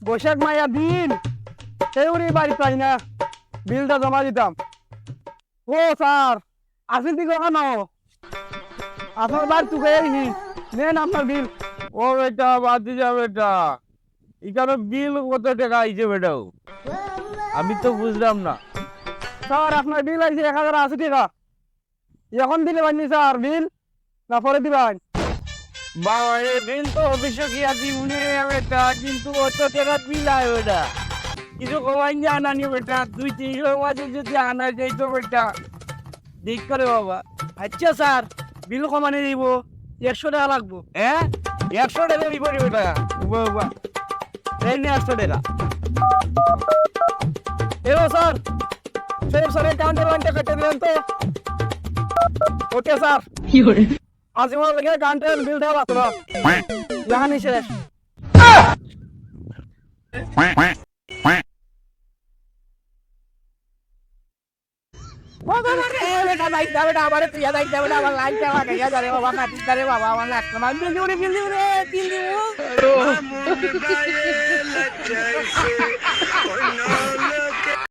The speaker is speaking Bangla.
বৈশাখ মাইয়া বিল সেউরি বাড়ি পাই না, বিলটা জমা দিতাম। ও স্যার, আসিল দিকে কেন? আপনার বাড়ি তুকে নেন আপনার বিল। ও বেটা বাদ দিয়ে যা বেটা, এখানে বিল কত টাকা আইছে বেটাও, আমি তো বুঝলাম না। স্যার আপনার বিল আইছে 1080 টাকা। এখন দিলে পাইনি স্যার বিল, না পরে দিবেন? বাবা রে, বিল তো অফিসে গিয়া দিবনে বেটা, কিন্তু অত টাকা বিল আয় বেটা, কিছু কমাই যে আনানি বেটা, 200-300 মাঝে যদি আনা যাইতো বেটা, দেখ করে বাবা। আচ্ছা স্যার, বিল কমানি দিব, 100 টাকা লাগবো। হ্যাঁ 100 টাকা দিব রে বেটা, বাবা এই নে 100 টাকা। এলো স্যার, সেই স্যার কাউন্টার লাইনটা কেটে দিলেন তো। ওকে স্যার, আজ আমার লেগে কাউন্টার বিল দেওয়া লাগতো না, জাহানি শেষ। বেটা বাইক দা বেটা, আমার তুই বাইক দা বেটা, আমার লাইন চালা গিয়া যারে বাবা, কাটিস দা রে বাবা, আমার লাগতো না, বিল দিও রে, বিল দিও রে, বিল দিও।